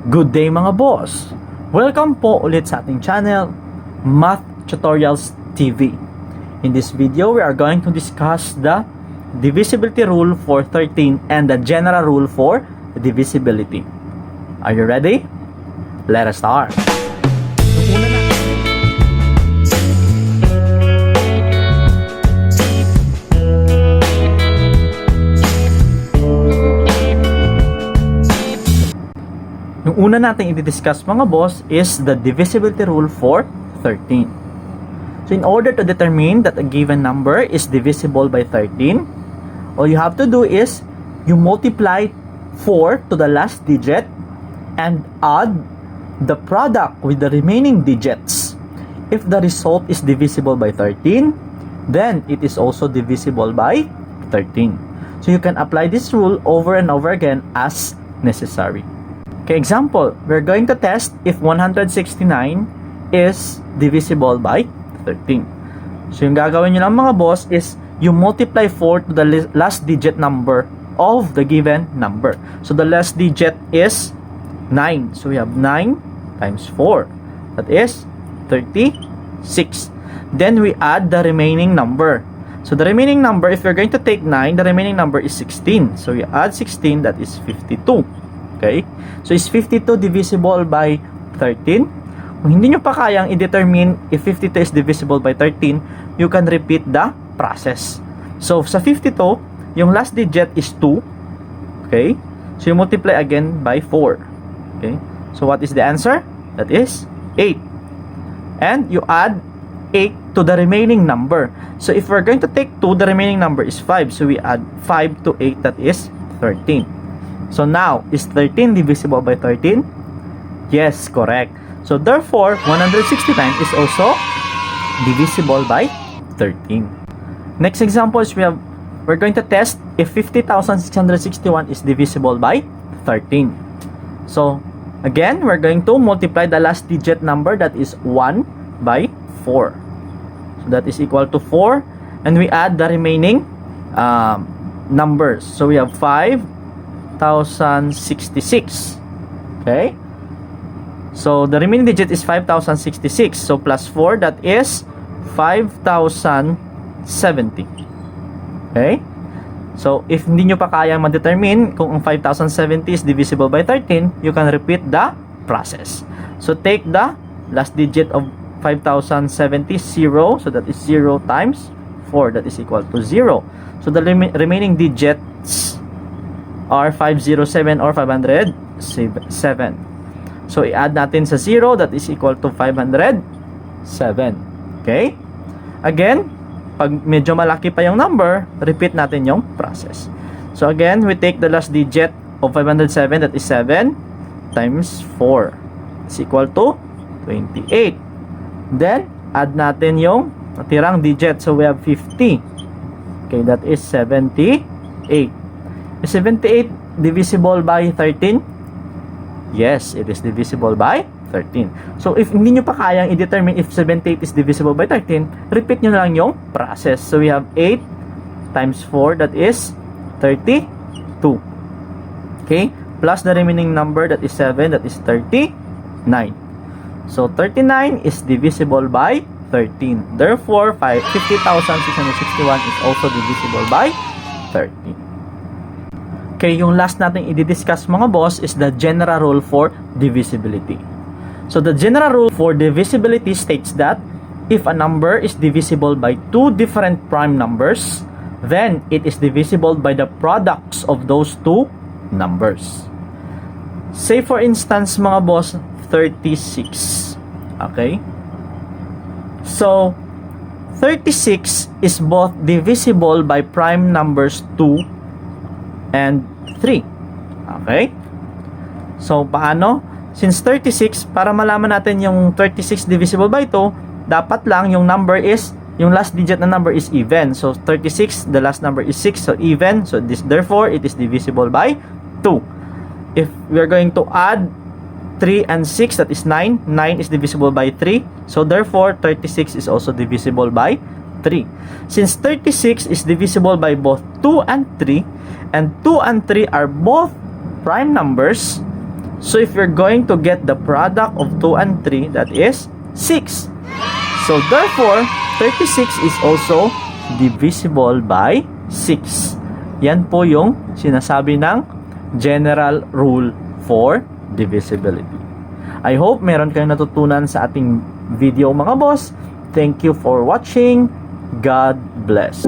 Good day mga boss! Welcome po ulit sa ating channel, Math Tutorials TV. In this video, we are going to discuss the divisibility rule for 13 and the general rule for divisibility. Are you ready? Let us start! Yung una natin i-discuss mga boss is the divisibility rule for 13. So in order to determine that a given number is divisible by 13, all you have to do is you multiply 4 to the last digit and add the product with the remaining digits. If the result is divisible by 13, then it is also divisible by 13. So you can apply this rule over and over again as necessary. Okay, example, we're going to test if 169 is divisible by 13. So yung gagawin nyo lang mga boss is you multiply 4 to the last digit number of the given number. So the last digit is 9. So we have 9 times 4. That is 36. Then we add the remaining number. So the remaining number, if you're going to take 9, the remaining number is 16. So we add 16, that is 52. Okay? So, is 52 divisible by 13? Kung hindi nyo pa kayang i-determine if 52 is divisible by 13, you can repeat the process. So, sa 52, yung last digit is 2. Okay? So, you multiply again by 4. Okay? So, what is the answer? That is 8. And you add 8 to the remaining number. So, if we're going to take 2, the remaining number is 5. So, we add 5 to 8, that is 13. So now, is 13 divisible by 13? Yes, correct. So therefore, 169 is also divisible by 13. Next example is we're going to test if 50,661 is divisible by 13. So again, we're going to multiply the last digit number, that is 1 by 4. So that is equal to 4, and we add the remaining numbers. So we have 5,066. Okay, so the remaining digit is 5,066. So plus 4, that is 5,070. Okay, so if hindi nyo pa kaya ma-determine kung ang 5,070 is divisible by 13, you can repeat the process. So take the last digit of 5,070, 0. So that is 0 times 4, that is equal to 0. So the remaining digits are 507 or 507. So i-add natin sa 0, that is equal to 507. Okay? Again, pag medyo malaki pa yung number, repeat natin yung process. So again, we take the last digit of 507, that is 7 times 4. Is equal to 28. Then add natin yung natirang digit. So we have 50. Okay, that is 78. Is 78 divisible by 13? Yes, it is divisible by 13. So, if hindi nyo pa kayang i-determine if 78 is divisible by 13, repeat nyo na lang yung process. So, we have 8 times 4, that is 32. Okay? Plus the remaining number, that is 7, that is 39. So, 39 is divisible by 13. Therefore, 50,661 is also divisible by 13. Okay, yung last natin i-discuss mga boss is the general rule for divisibility. So the general rule for divisibility states that if a number is divisible by two different prime numbers, then it is divisible by the products of those two numbers. Say for instance mga boss, 36. Okay? So 36 is both divisible by prime numbers 2 and 3. Okay? So, paano? Since 36, para malaman natin yung 36 divisible by 2, dapat lang yung number is, yung last digit na number is even. So, 36, the last number is 6, so even. So, therefore, it is divisible by 2. If we are going to add 3 and 6, that is 9. 9 is divisible by 3. So, therefore, 36 is also divisible by 3. Since 36 is divisible by both 2 and 3, and 2 and 3 are both prime numbers, So if you're going to get the product of 2 and 3, that is 6. So therefore, 36 is also divisible by 6. Yan po yung sinasabi ng general rule for divisibility. I hope meron kayong natutunan sa ating video mga boss. Thank you for watching. God bless.